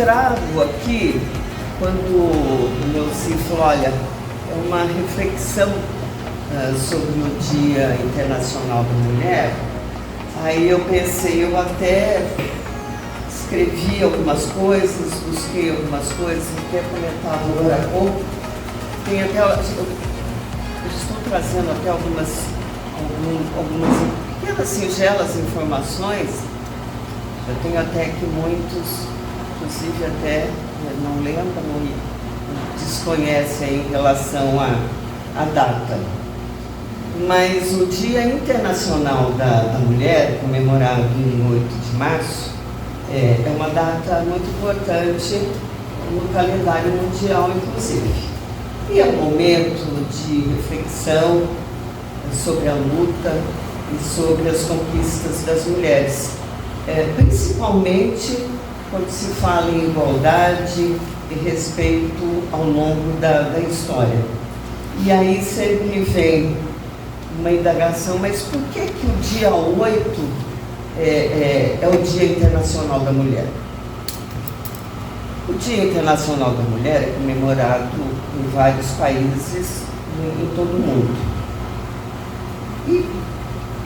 trago aqui, quando o meu falou, olha, é uma reflexão sobre o Dia Internacional da Mulher. Aí eu pensei, eu até escrevi algumas coisas, busquei algumas coisas, até comentava agora há pouco. Tem até, eu estou trazendo até algumas pequenas, singelas informações. Eu tenho até que muitos, inclusive até não lembram e desconhecem em relação à data. Mas o Dia Internacional da Mulher, comemorado em 8 de março, é uma data muito importante no calendário mundial, inclusive. E é um momento de reflexão sobre a luta e sobre as conquistas das mulheres, principalmente quando se fala em igualdade e respeito ao longo da história. E aí sempre me vem uma indagação, mas por que o dia 8 é o Dia Internacional da Mulher? O Dia Internacional da Mulher é comemorado em vários países em todo o mundo. E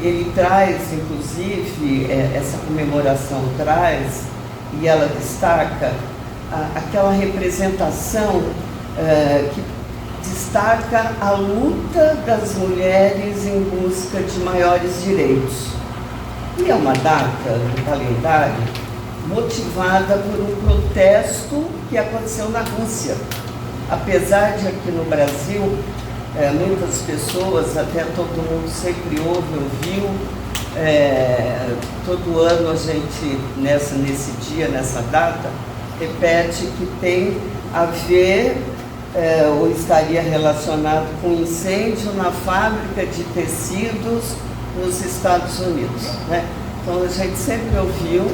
ele traz, inclusive, essa comemoração traz, e ela destaca aquela representação que destaca a luta das mulheres em busca de maiores direitos. E é uma data do calendário motivada por um protesto que aconteceu na Rússia. Apesar de aqui no Brasil, muitas pessoas, até todo mundo sempre ouviu, todo ano a gente, nesse dia, nessa data, repete que tem a ver ou estaria relacionado com incêndio na fábrica de tecidos nos Estados Unidos, né? Então a gente sempre ouviu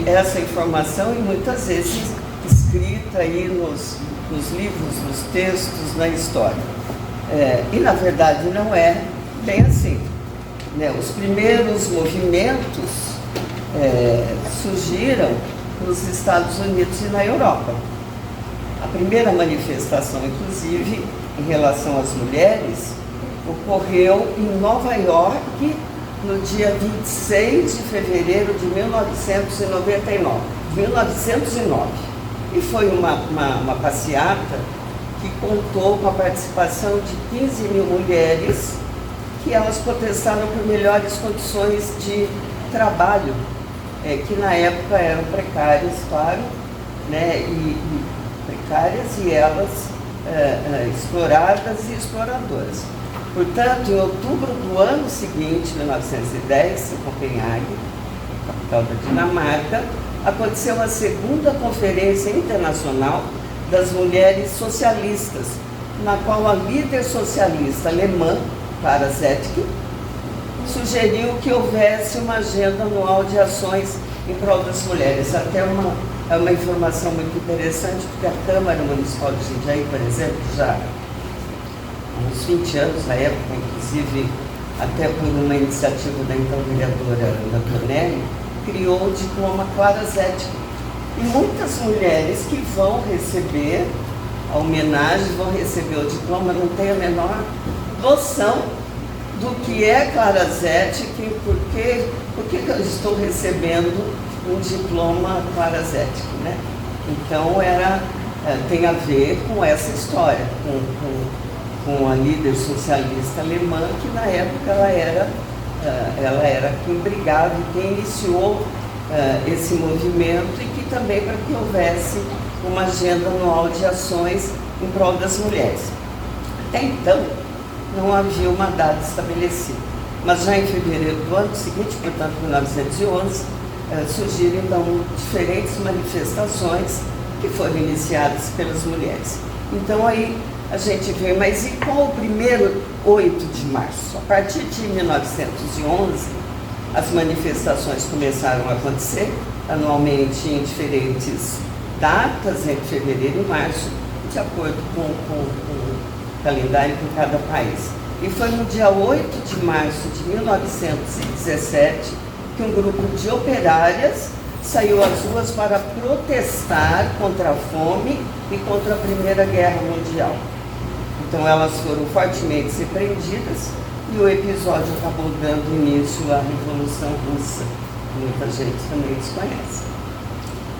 essa informação e muitas vezes escrita aí nos livros, nos textos, na história. E na verdade não é bem assim, né? Os primeiros movimentos surgiram nos Estados Unidos e na Europa. A primeira manifestação, inclusive, em relação às mulheres, ocorreu em Nova York no dia 26 de fevereiro de 1909. E foi uma passeata que contou com a participação de 15 mil mulheres, que elas protestaram por melhores condições de trabalho, que na época eram precárias, claro, né, e precárias, e elas exploradas e exploradoras. Portanto, em outubro do ano seguinte, 1910, em Copenhague, capital da Dinamarca, aconteceu a segunda Conferência Internacional das Mulheres Socialistas, na qual a líder socialista alemã, Clara Zetkin, sugeriu que houvesse uma agenda anual de ações em prol das mulheres. Até uma informação muito interessante, porque a Câmara Municipal de Jundiaí, por exemplo, já há uns 20 anos, na época, inclusive, até por uma iniciativa da então vereadora Ana Tonelli, criou o diploma Clara Zetkin. E muitas mulheres que vão receber a homenagem, vão receber o diploma, não têm a menor noção do que é Clara Zetkin, por que eu estou recebendo um diploma Clara Zetkin, né? Então tem a ver com essa história, com a líder socialista alemã, que na época ela era quem brigava e quem iniciou esse movimento, e que também para que houvesse uma agenda anual de ações em prol das mulheres. Até então, não havia uma data estabelecida, mas já em fevereiro do ano seguinte, portanto, 1911, surgiram então diferentes manifestações que foram iniciadas pelas mulheres. Então aí a gente vê, mas e qual o primeiro 8 de março? A partir de 1911, as manifestações começaram a acontecer anualmente em diferentes datas, entre fevereiro e março, de acordo com o calendário de cada país. E foi no dia 8 de março de 1917 que um grupo de operárias saiu às ruas para protestar contra a fome e contra a Primeira Guerra Mundial. Então elas foram fortemente repreendidas e o episódio acabou dando início à Revolução Russa, que muita gente também desconhece.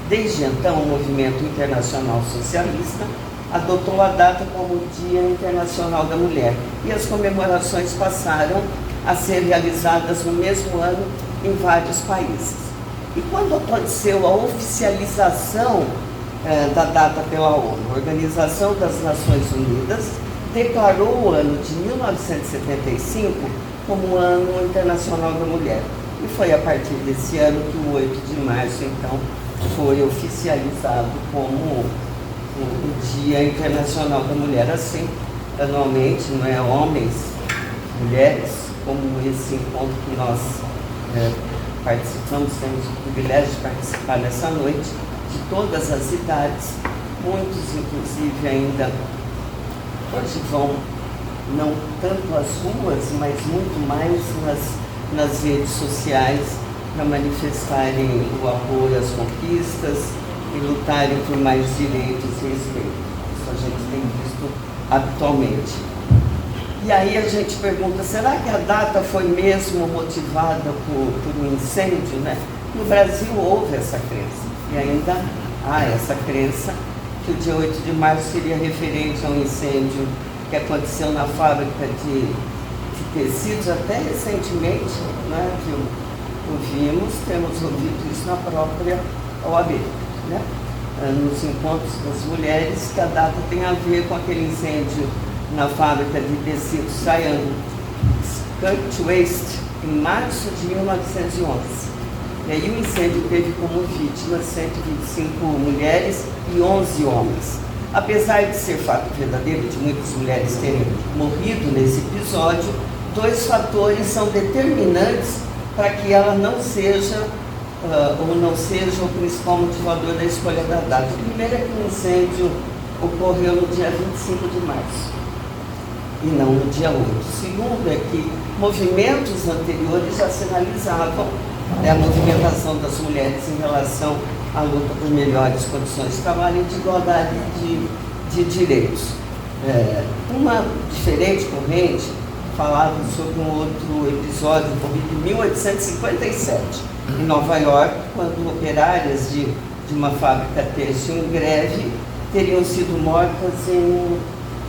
Desde então, o movimento internacional socialista adotou a data como Dia Internacional da Mulher e as comemorações passaram a ser realizadas no mesmo ano em vários países. E quando aconteceu a oficialização da data pela ONU, a Organização das Nações Unidas declarou o ano de 1975 como o Ano Internacional da Mulher. E foi a partir desse ano que o 8 de março, então, foi oficializado como o Dia Internacional da Mulher. Assim, anualmente, não é, homens, mulheres, como esse encontro que nós participamos, temos o privilégio de participar nessa noite, de todas as idades, muitos inclusive ainda hoje vão não tanto às ruas, mas muito mais nas redes sociais para manifestarem o apoio às conquistas e lutarem por mais direitos e respeito. Isso a gente tem visto habitualmente. E aí a gente pergunta, será que a data foi mesmo motivada por um incêndio, né? No Brasil houve essa crença, e ainda há essa crença que o dia 8 de março seria referente a um incêndio que aconteceu na fábrica de tecidos até recentemente, né, que ouvimos, temos ouvido isso na própria OAB, né? Nos encontros das mulheres, que a data tem a ver com aquele incêndio na fábrica de tecidos Cyan Shirtwaist em março de 1911. E aí o incêndio teve como vítimas 125 mulheres e 11 homens. Apesar de ser fato verdadeiro de muitas mulheres terem morrido nesse episódio, dois fatores são determinantes para que ela não seja ou não seja o principal motivador da escolha da data. O primeiro é que o incêndio ocorreu no dia 25 de março e não no dia 8. O segundo é que movimentos anteriores já sinalizavam a movimentação das mulheres em relação à luta por melhores condições de trabalho e de igualdade de direitos. Uma diferente corrente falava sobre um outro episódio ocorrido em 1857, em Nova York, quando operárias de uma fábrica têxtil em greve teriam sido mortas em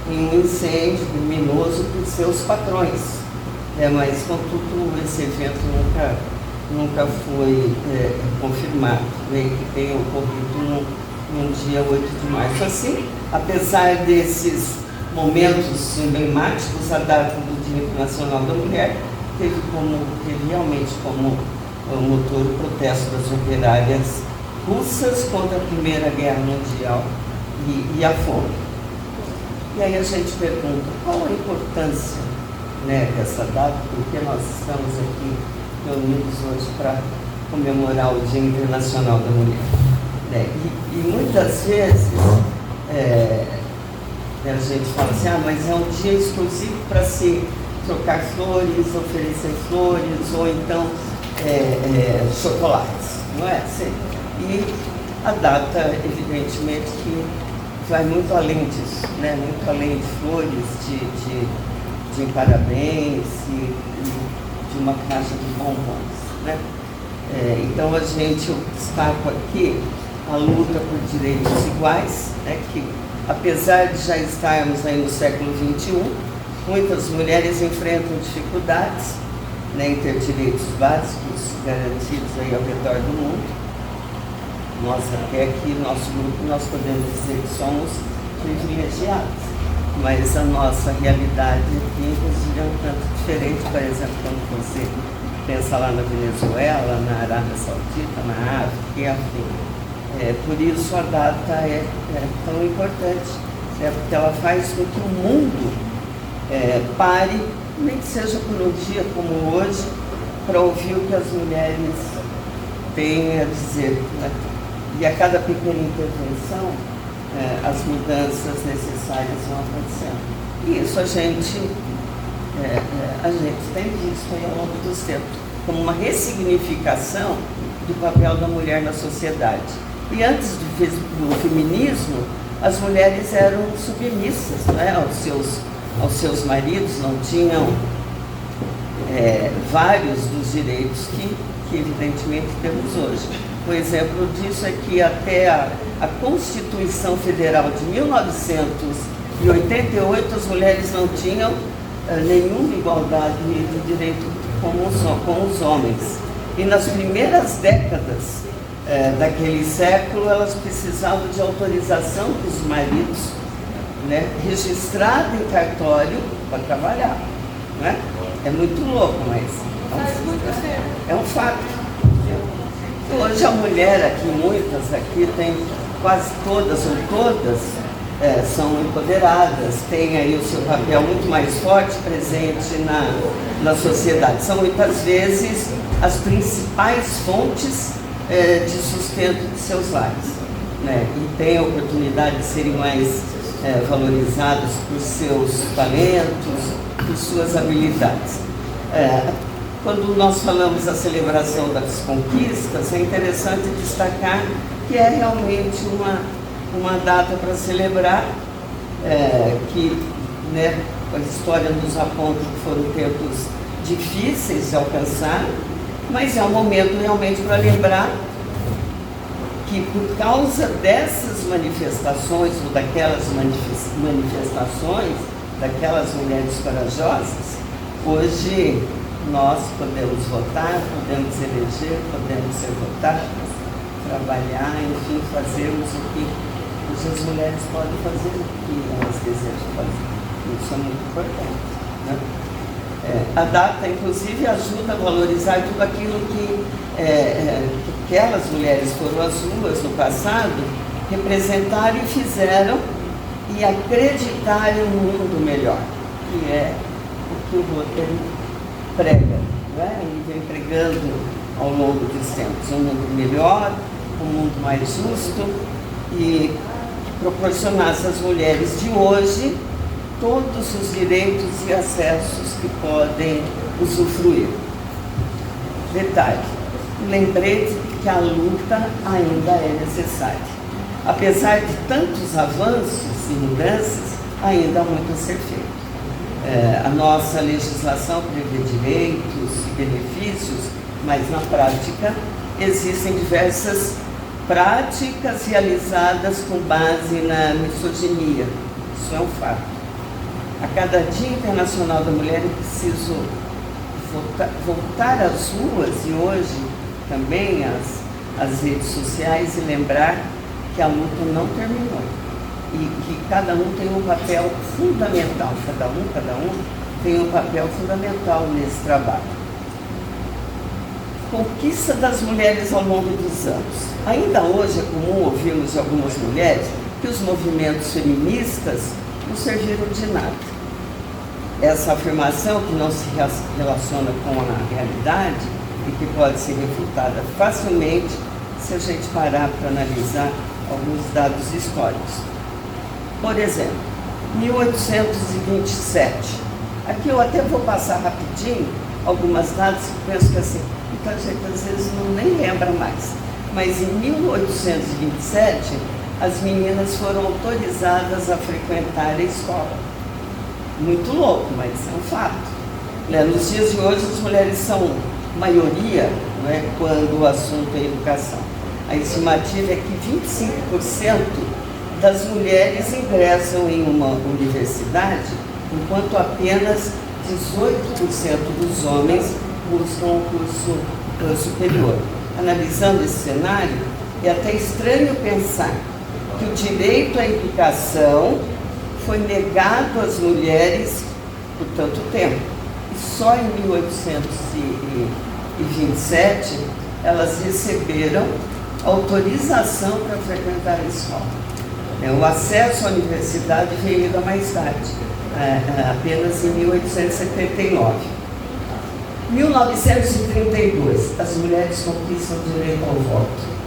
um incêndio criminoso por seus patrões. Mas, contudo, esse evento nunca foi confirmado, né, que tenha ocorrido no dia 8 de março. Assim, apesar desses momentos emblemáticos, a data do Dia Internacional da Mulher teve realmente como motor o protesto das operárias russas contra a Primeira Guerra Mundial e a fome. E aí a gente pergunta, qual a importância, né, dessa data, porque nós estamos aqui reunidos hoje para comemorar o Dia Internacional da Mulher. E muitas vezes a gente fala assim, mas é um dia exclusivo para se trocar flores, oferecer flores, ou então chocolates, não é assim? E a data, evidentemente, que vai muito além disso, né? Muito além de flores, de parabéns e de uma caixa de bombons, né? Então a gente destaca aqui a luta por direitos iguais, né? Que apesar de já estarmos aí no século XXI, muitas mulheres enfrentam dificuldades, né, em ter direitos básicos garantidos aí ao redor do mundo. Nós até aqui, nosso grupo, nós podemos dizer que somos privilegiados, mas a nossa realidade aqui, inclusive, é um tanto diferente. Por exemplo, quando você pensa lá na Venezuela, na Arábia Saudita, na África, enfim. Por isso a data é tão importante, porque ela faz com que o mundo pare, nem que seja por um dia como hoje, para ouvir o que as mulheres têm a dizer, né? E a cada pequena intervenção, as mudanças necessárias vão acontecendo. E isso a gente tem visto aí ao longo dos tempos, como uma ressignificação do papel da mulher na sociedade. E antes do feminismo, as mulheres eram submissas, né, aos seus maridos, não tinham vários dos direitos que evidentemente temos hoje. Um exemplo disso é que até a Constituição Federal de 1988 as mulheres não tinham nenhuma igualdade de direito com os homens. E nas primeiras décadas daquele século, elas precisavam de autorização dos maridos, né, registrada em cartório para trabalhar. Né? É muito louco, mas é um fato. Hoje a mulher aqui, muitas aqui, quase todas ou todas, são empoderadas, têm aí o seu papel muito mais forte presente na sociedade. São muitas vezes as principais fontes de sustento de seus lares, né? E têm a oportunidade de serem mais valorizadas por seus talentos, por suas habilidades. Quando nós falamos da celebração das conquistas, é interessante destacar que é realmente uma data para celebrar, que, né, a história nos aponta que foram tempos difíceis de alcançar, mas é um momento realmente para lembrar que, por causa dessas manifestações, ou daquelas manifestações, daquelas mulheres corajosas, hoje nós podemos votar, podemos eleger, podemos ser votadas, trabalhar, enfim, fazermos o que as mulheres podem fazer, o que elas desejam fazer. Isso é muito importante. Né? A data, inclusive, ajuda a valorizar tudo aquilo que aquelas mulheres foram às ruas no passado, representaram e fizeram e acreditaram no mundo melhor, que é o que o Rotary prega, né? E vem pregando ao longo dos tempos. Um mundo melhor, um mundo mais justo e proporcionasse às mulheres de hoje todos os direitos e acessos que podem usufruir. Detalhe, lembrete que a luta ainda é necessária. Apesar de tantos avanços e mudanças, ainda há muito a ser feito. A nossa legislação prevê direitos e benefícios, mas na prática existem diversas práticas realizadas com base na misoginia. Isso é um fato. A cada Dia Internacional da Mulher é preciso voltar às ruas e hoje também às redes sociais e lembrar que a luta não terminou e que cada um tem um papel fundamental, cada um tem um papel fundamental nesse trabalho. Conquista das mulheres ao longo dos anos. Ainda hoje é comum ouvirmos de algumas mulheres que os movimentos feministas não serviram de nada. Essa afirmação, que não se relaciona com a realidade e que pode ser refutada facilmente se a gente parar para analisar alguns dados históricos. Por exemplo, 1827. Aqui eu até vou passar rapidinho algumas datas que penso que assim, muita gente às vezes nem lembra mais. Mas em 1827, as meninas foram autorizadas a frequentar a escola. Muito louco, mas é um fato. Né? Nos dias de hoje, as mulheres são maioria, não é, quando o assunto é educação. A estimativa é que 25% das mulheres ingressam em uma universidade, enquanto apenas 18% dos homens buscam o curso superior. Analisando esse cenário, é até estranho pensar que o direito à educação foi negado às mulheres por tanto tempo. E só em 1827 elas receberam autorização para frequentar a escola. O acesso à universidade veio ainda mais tarde, apenas em 1879. 1932, as mulheres conquistam o direito ao voto.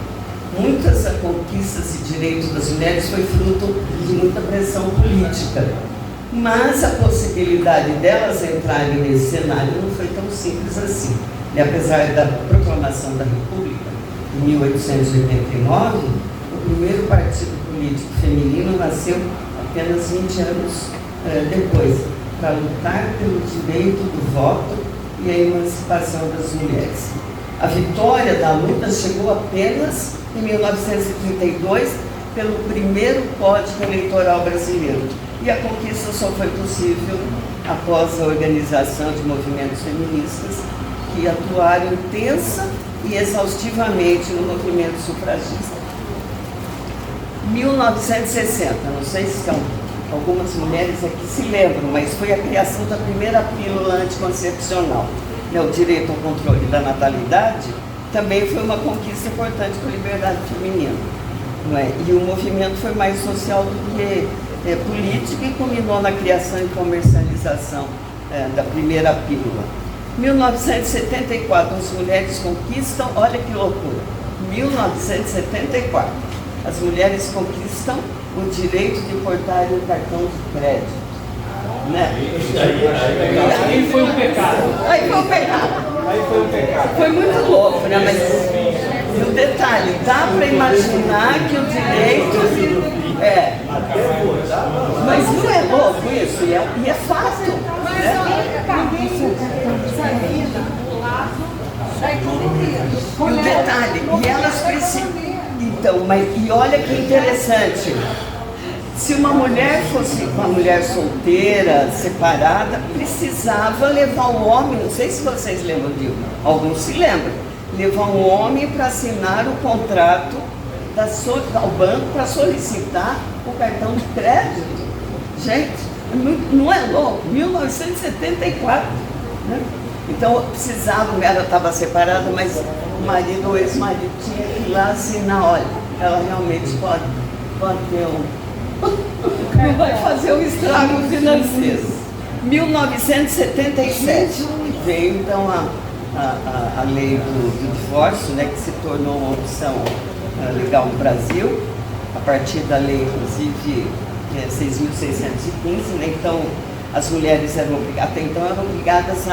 Muitas conquistas e direitos das mulheres foi fruto de muita pressão política, mas a possibilidade delas entrarem nesse cenário não foi tão simples assim. E apesar da proclamação da República em 1889, o primeiro partido político feminino nasceu apenas 20 anos depois, para lutar pelo direito do voto e a emancipação das mulheres. A vitória da luta chegou apenas em 1932, pelo primeiro Código Eleitoral brasileiro. E a conquista só foi possível após a organização de movimentos feministas que atuaram intensa e exaustivamente no movimento sufragista. 1960, não sei se são algumas mulheres aqui se lembram, mas foi a criação da primeira pílula anticoncepcional. O direito ao controle da natalidade também foi uma conquista importante para a liberdade feminina. Não é? E o movimento foi mais social do que político e culminou na criação e comercialização da primeira pílula. 1974, as mulheres conquistam, olha que loucura, 1974, as mulheres conquistam o direito de portar um cartão de crédito. Né? Aí foi um pecado. Aí foi um pecado. Foi muito louco, né? Mas e o detalhe, dá para imaginar que o direito mas não é louco isso, e é fato. E o detalhe, e elas precisam. Então, e olha que interessante. Se uma mulher fosse uma mulher solteira, separada, precisava levar o homem, não sei se vocês lembram disso, alguns se lembram, levar um homem para assinar o contrato ao banco para solicitar o cartão de crédito. Gente, não é louco? 1974. Né? Então precisava, ela estava separada, mas o marido ou ex-marido tinha que ir lá assinar, olha, ela realmente pode ter não vai fazer um estrago financeiro. 1977 veio então a lei do divórcio, né, que se tornou uma opção legal no Brasil, a partir da lei, inclusive, 6.615, né, então as mulheres eram obrigadas, até então eram obrigadas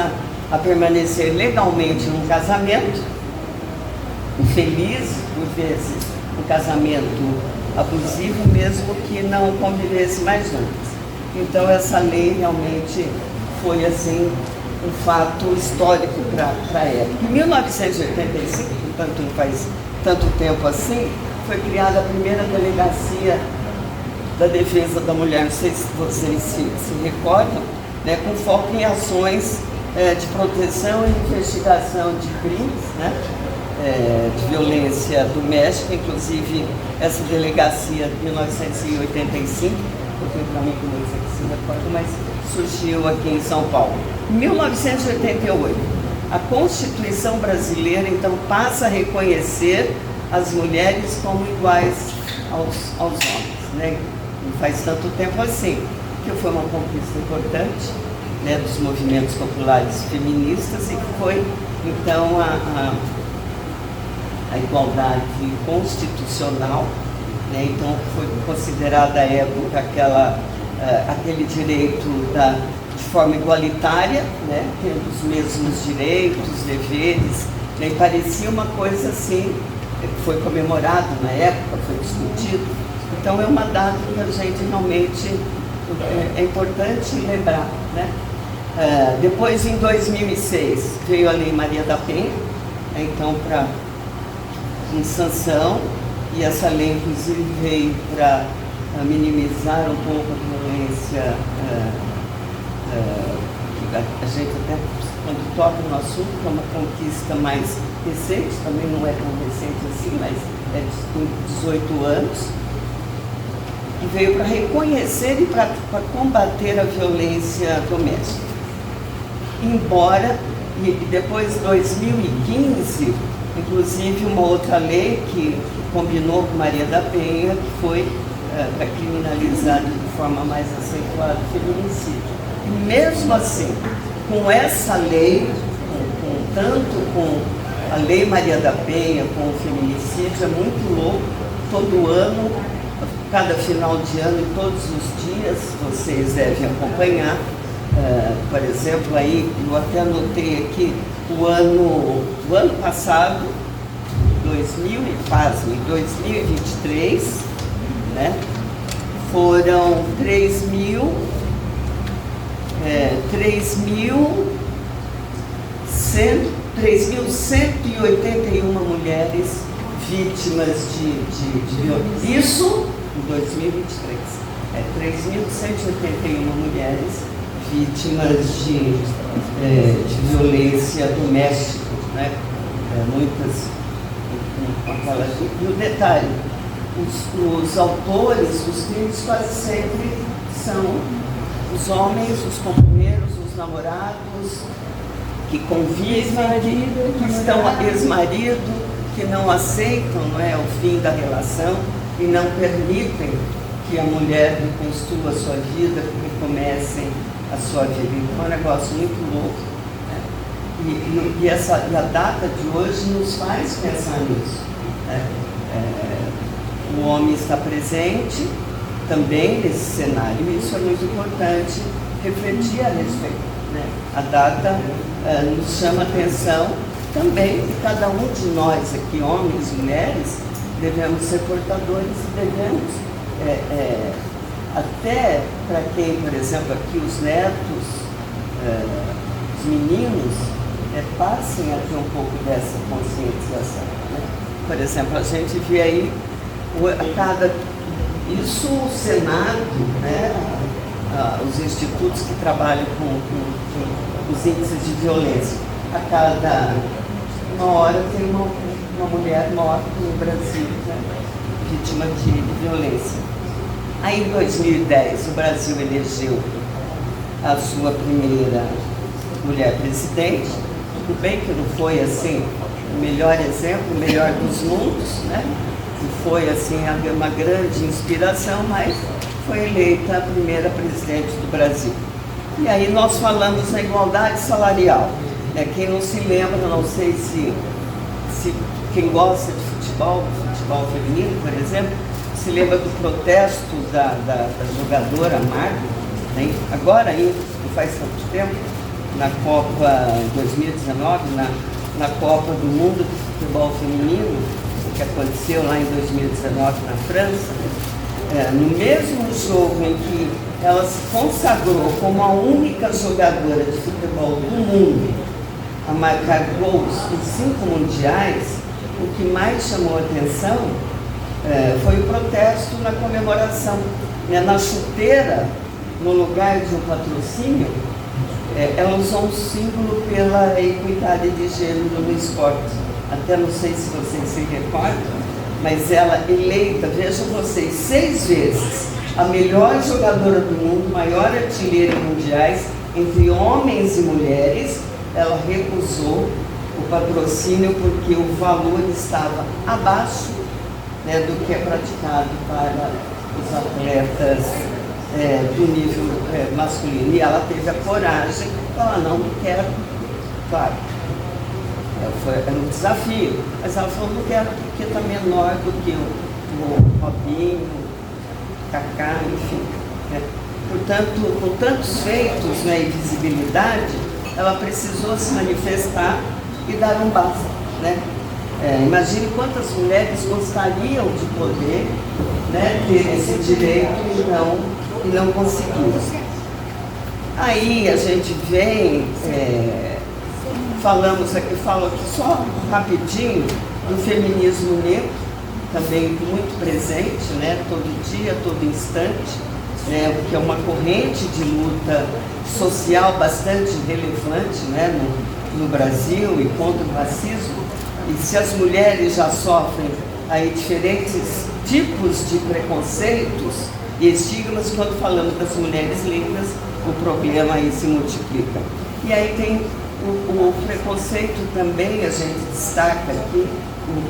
a permanecer legalmente num casamento infeliz, por vezes um casamento abusivo, mesmo que não convivesse mais juntas. Então essa lei realmente foi assim um fato histórico para a época. Em 1985, portanto não faz tanto tempo assim, foi criada a primeira delegacia da defesa da mulher, não sei se vocês se recordam, né, com foco em ações de proteção e investigação de crimes, né, de violência doméstica, inclusive essa delegacia de 1985, porque para mim não sei se recorda, mas surgiu aqui em São Paulo. Em 1988, a Constituição brasileira então passa a reconhecer as mulheres como iguais aos homens, né? Não faz tanto tempo assim, que foi uma conquista importante, né, dos movimentos populares feministas, e que foi então a igualdade constitucional, né? Então foi considerada à época aquele direito de forma igualitária, né? Tendo os mesmos direitos, deveres, né? E parecia uma coisa assim, foi comemorado na época, foi discutido. Então é uma data que a gente realmente é importante lembrar, né? Depois, em 2006, veio a Lei Maria da Penha, então em sanção, e essa lei inclusive veio para minimizar um pouco a violência, a gente até quando toca no assunto, que é uma conquista mais recente, também não é tão recente assim, mas é de 18 anos, que veio para reconhecer e para combater a violência doméstica. Embora, e depois de 2015, inclusive uma outra lei que combinou com Maria da Penha, que foi para criminalizar de forma mais acentuada o feminicídio. E mesmo assim, com essa lei, tanto com a Lei Maria da Penha, com o feminicídio, é muito louco, todo ano, cada final de ano e todos os dias, vocês devem acompanhar. Por exemplo, aí eu até anotei aqui o ano passado, 2023, né, foram 3.181 mulheres vítimas de violência. Isso em 2023. 3.181 mulheres vítimas de violência doméstica, né? Muitas com aquela. E o detalhe, os autores dos crimes quase sempre são os homens, os companheiros, os namorados, que convivem, que estão ex-marido, que não aceitam, não é, o fim da relação e não permitem que a mulher reconstrua a sua vida, que recomecem a sua vida. Então é um negócio muito louco, né? E a data de hoje nos faz pensar nisso, né? O homem está presente também nesse cenário, e isso é muito importante refletir a respeito, né? A data nos chama atenção também, que cada um de nós aqui, homens e mulheres, devemos ser portadores e devemos, até para quem, por exemplo, aqui os netos, os meninos, passem a ter um pouco dessa conscientização, né? Por exemplo, a gente vê aí, isso o Senado, né, os institutos que trabalham com os índices de violência, a cada uma hora tem uma mulher morta no Brasil, né, vítima de violência. Aí em 2010 o Brasil elegeu a sua primeira mulher presidente. Tudo bem que não foi assim o melhor exemplo, o melhor dos mundos, né? Que foi assim uma grande inspiração, mas foi eleita a primeira presidente do Brasil. E aí nós falamos na igualdade salarial. Quem não se lembra, não sei se quem gosta de futebol feminino, por exemplo, se lembra do protesto da jogadora Marta, né? Agora ainda, não faz tanto tempo, na Copa 2019, na Copa do Mundo de Futebol Feminino, que aconteceu lá em 2019 na França, no mesmo jogo em que ela se consagrou como a única jogadora de futebol do mundo a marcar gols em 5 mundiais, o que mais chamou a atenção foi o protesto na comemoração. Na chuteira, no lugar de um patrocínio, ela usou um símbolo pela equidade de gênero no esporte. Até não sei se vocês se recordam, mas ela eleita, vejam vocês, 6 vezes a melhor jogadora do mundo, maior artilheira em mundiais, entre homens e mulheres, ela recusou o patrocínio porque o valor estava abaixo, né, do que é praticado para os atletas do nível masculino. E ela teve a coragem de falar, não quero, claro. Era um desafio, mas ela falou, não quero porque está menor do que o Robinho, o Kaká, enfim. Né? Portanto, com tantos feitos, né, e visibilidade, ela precisou se manifestar e dar um basta. Né? Imagine quantas mulheres gostariam de poder, né, ter esse direito e não conseguiram. Aí a gente vem... falo aqui só rapidinho do feminismo negro, também muito presente, né, todo dia, todo instante, né, que é uma corrente de luta social bastante relevante, né, no Brasil e contra o racismo. E se as mulheres já sofrem aí diferentes tipos de preconceitos e estigmas, quando falamos das mulheres negras, o problema aí se multiplica. E aí tem o preconceito também, a gente destaca aqui,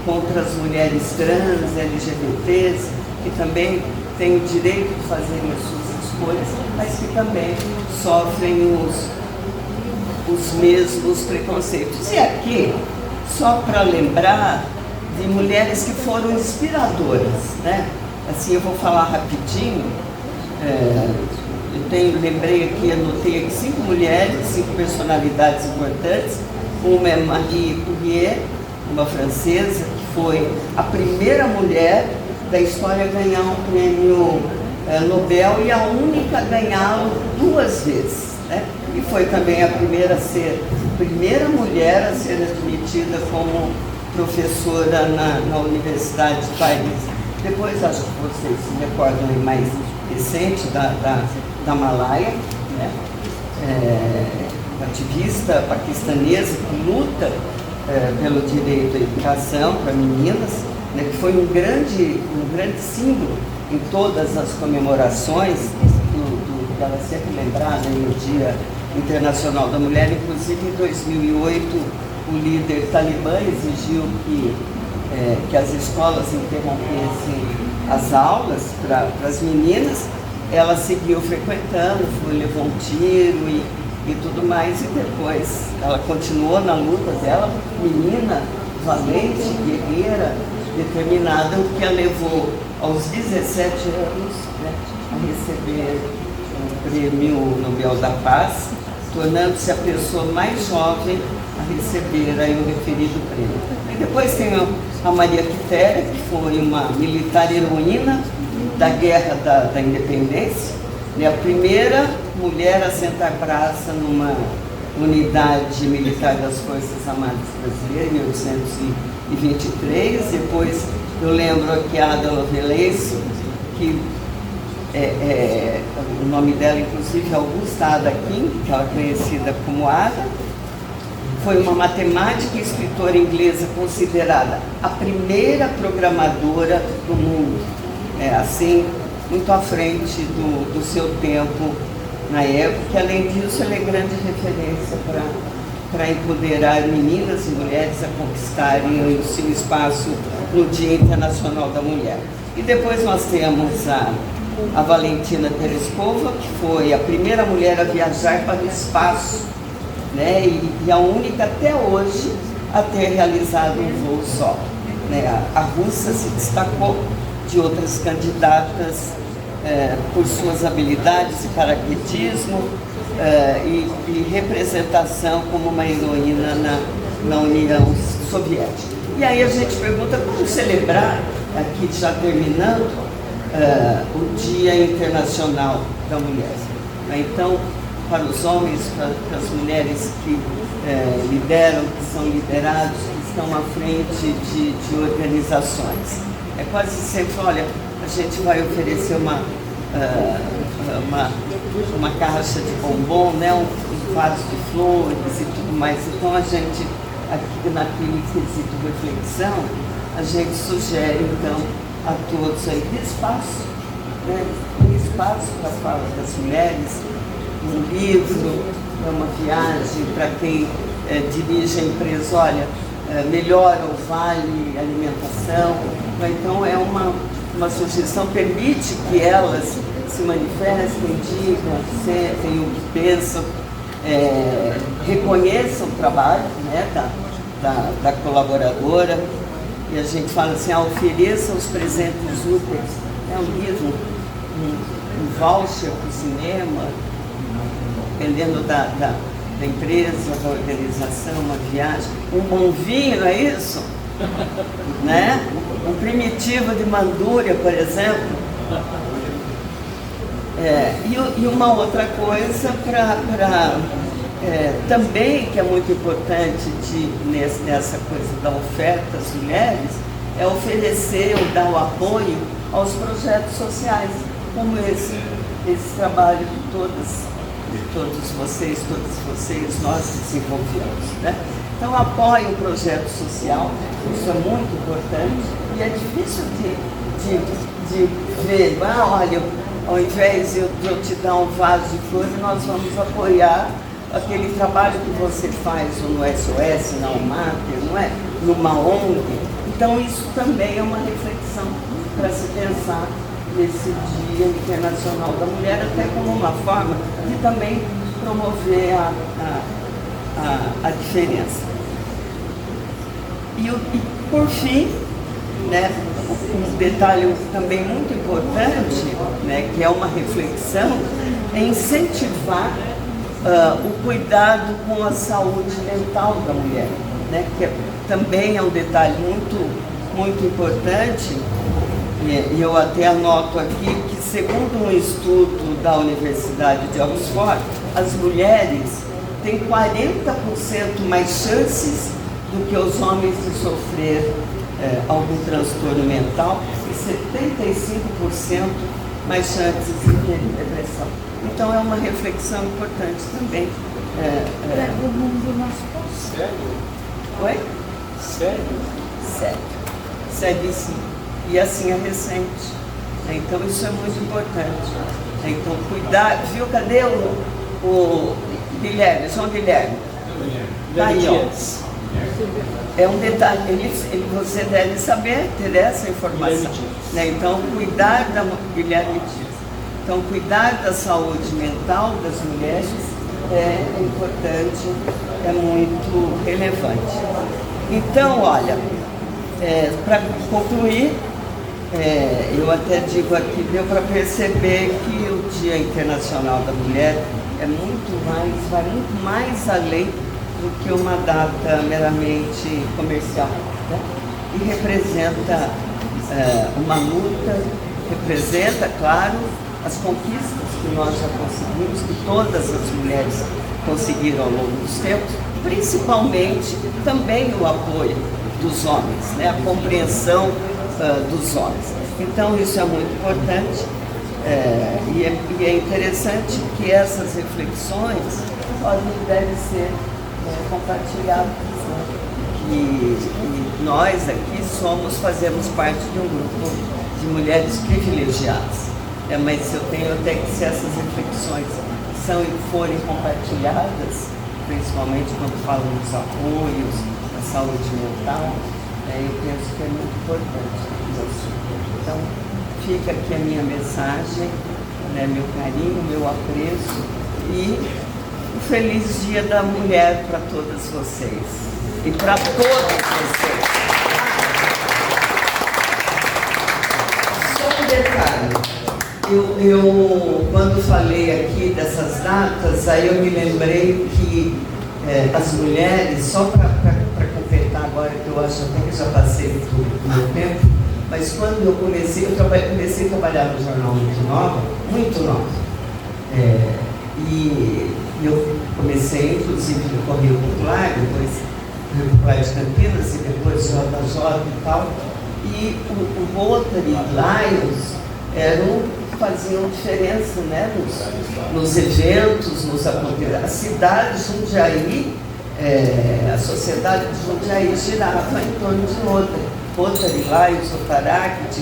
contra as mulheres trans, LGBTs, que também têm o direito de fazerem as suas escolhas, mas que também sofrem os mesmos preconceitos. E aqui, só para lembrar de mulheres que foram inspiradoras, né? Assim, eu vou falar rapidinho. Lembrei aqui, anotei aqui 5 mulheres, 5 personalidades importantes. Uma é Marie Curie, uma francesa, que foi a primeira mulher da história a ganhar um prêmio Nobel e a única a ganhá-lo 2 vezes, né? E foi também a primeira mulher a ser admitida como professora na Universidade de Paris. Depois, acho que vocês se recordam mais recente da Malala, né? Ativista paquistanesa que luta pelo direito à educação para meninas, né? Que foi um grande símbolo em todas as comemorações ela é sempre lembrada no Dia Internacional da Mulher. Inclusive, em 2008, o líder talibã exigiu que as escolas interrompessem as aulas para as meninas. Ela seguiu frequentando, levou um tiro e tudo mais, e depois ela continuou na luta dela, menina, valente, guerreira, determinada, o que a levou aos 17 anos, né, a receber o Prêmio Nobel da Paz, tornando-se a pessoa mais jovem a receber aí o referido prêmio. E depois tem a Maria Quitéria, que foi uma militar heroína da Guerra da Independência, né, a primeira mulher a sentar praça numa unidade militar das Forças Armadas Brasileiras, em 1823. Depois eu lembro aqui a Ada Lovelace, que o nome dela, inclusive, é Augusta Ada King, que ela é conhecida como Ada. Foi uma matemática e escritora inglesa considerada a primeira programadora do mundo, assim, muito à frente do seu tempo na época. Além disso, ela é grande referência para empoderar meninas e mulheres a conquistarem o seu espaço no Dia Internacional da Mulher. E depois nós temos a Valentina Tereshkova, que foi a primeira mulher a viajar para o espaço, né, e a única até hoje a ter realizado um voo só, né? A Rússia se destacou de outras candidatas por suas habilidades de paraquedismo e representação como uma heroína na União Soviética. E aí a gente pergunta como celebrar, aqui já terminando, o Dia Internacional da Mulher. Então, para os homens, para as mulheres que lideram, que são liderados, que estão à frente de organizações. É quase sempre, olha, a gente vai oferecer uma caixa de bombom, né, um vaso de flores e tudo mais. Então a gente, aqui naquele quesito reflexão, a gente sugere então a todos aí espaço, né, um espaço para a fala das mulheres, um livro, uma viagem para quem dirige a empresa, olha, melhora ou vale alimentação. Então é uma sugestão, permite que elas se manifestem, digam, sentem o que pensam, reconheçam o trabalho, né, da colaboradora. E a gente fala assim, ofereça os presentes úteis. É um livro, um voucher para o cinema, dependendo da empresa, da organização, uma viagem, um bom vinho, não é isso? Né? Um primitivo de Mandúria, por exemplo. E uma outra coisa também que é muito importante nessa coisa da oferta às mulheres, é oferecer ou dar o apoio aos projetos sociais, como esse trabalho de todos vocês, nós desenvolvemos, né? Então apoie o projeto social, isso é muito importante, e é difícil de ver, olha, ao invés de eu te dar um vaso de flores, nós vamos apoiar aquele trabalho que você faz no SOS, na UMAP, não é? Numa ONG. Então isso também é uma reflexão para se pensar nesse Dia Internacional da Mulher, até como uma forma de também promover a diferença. E por fim, né, um detalhe também muito importante, né, que é uma reflexão, é incentivar o cuidado com a saúde mental da mulher, né, que também é um detalhe muito muito importante, e eu até anoto aqui que, segundo um estudo da Universidade de Oxford, as mulheres têm 40% mais chances do que os homens de sofrer algum transtorno mental e 75% mais chances de ter depressão. Então é uma reflexão importante também. O mundo nosso posto. Sério? Oi? Sério? Sério. Segue sim. E assim é recente. Então isso é muito importante. Então cuidar, viu? Cadê o Guilherme? João Guilherme. Tá aí, ó. É um detalhe, você deve saber, ter essa informação. Né? Então, cuidar da Guilherme Dias. Então, cuidar da saúde mental das mulheres é importante, é muito relevante. Então, olha, para concluir, eu até digo aqui, deu para perceber que o Dia Internacional da Mulher vai muito mais além do que uma data meramente comercial, né? E representa uma luta, representa, claro, as conquistas que nós já conseguimos, que todas as mulheres conseguiram ao longo dos tempos, principalmente também o apoio dos homens, né? A compreensão dos homens. Então isso é muito importante e é interessante que essas reflexões devem ser compartilhadas, né? E nós aqui fazemos parte de um grupo de mulheres privilegiadas, mas eu tenho até que, se essas reflexões forem compartilhadas, principalmente quando falam dos apoios, da saúde mental, eu penso que é muito importante isso. Então fica aqui a minha mensagem, né, meu carinho, meu apreço e um feliz Dia da Mulher para todas vocês e para todos vocês. Só um detalhe, eu quando falei aqui dessas datas, aí eu me lembrei que as mulheres, só para completar agora, que eu acho até que já passei do meu tempo, mas quando eu comecei a trabalhar no jornal muito nova, e eu comecei, inclusive, no Correio Popular, depois no Popular de Campinas, e depois JJ e tal. E o Rotary Lions faziam diferença, né, nos eventos, nos acontecimentos. A cidade de Jundiaí, a sociedade de Jundiaí girava em torno de Rotary Lions, Rotaract,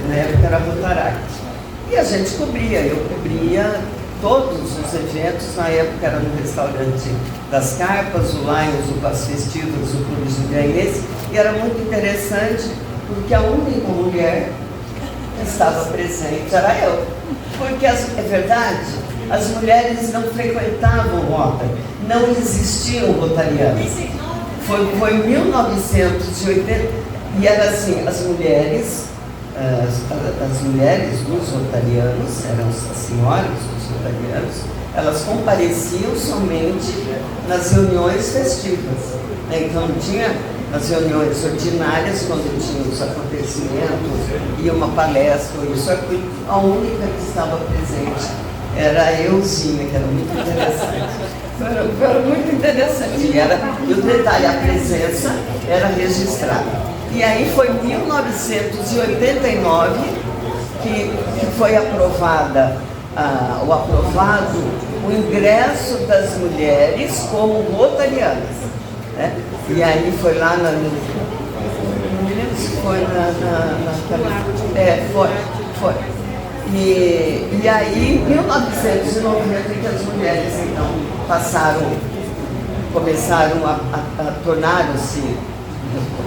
na época era Rotaract. E a gente cobria, eu cobria todos os eventos, na época era no restaurante das Carpas, o Lions, o Passo Festivos, o Clube Jundiaiense, e era muito interessante, porque a única mulher que estava presente era eu. Porque, é verdade, as mulheres não frequentavam o Rotary, não existiam rotarianas. Foi em 1980, e era assim, as mulheres dos rotarianos, eram as senhoras dos rotarianos, elas compareciam somente nas reuniões festivas. Então tinha as reuniões ordinárias, quando tinha os acontecimentos, ia uma palestra, isso aqui, a única que estava presente era a Euzinha, que era muito interessante. Era muito interessante. E o detalhe, a presença era registrada. E aí foi em 1989 que foi aprovado o ingresso das mulheres como rotarianas, né? E aí foi lá não me lembro se foi foi. E aí, em 1990, que as mulheres então começaram a tornar-se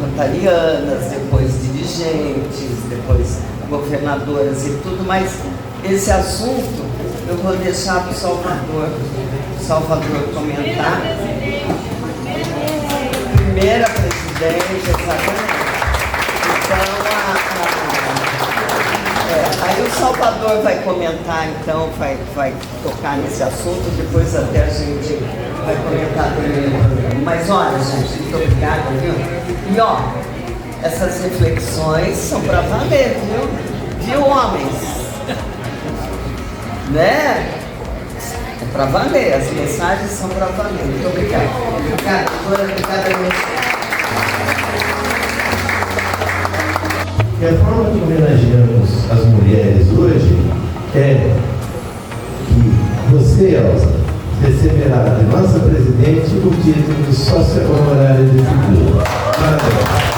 rotarianas, depois dirigentes, depois governadoras e tudo, mas esse assunto eu vou deixar para o Salvador comentar. Primeira presidente, exatamente. Então, aí o Salvador vai comentar, então, vai tocar nesse assunto, depois até a gente vai comentar também no programa. Mas olha, gente, muito obrigada, viu? E ó, essas reflexões são para valer, viu? Viu, homens? Né? É para valer, as mensagens são para valer. Muito obrigada. Obrigada, doutora. Obrigada, E a forma que homenageamos as mulheres hoje é que você, Elza, receberá de nossa presidente o título de sócia honorária de figura. Parabéns.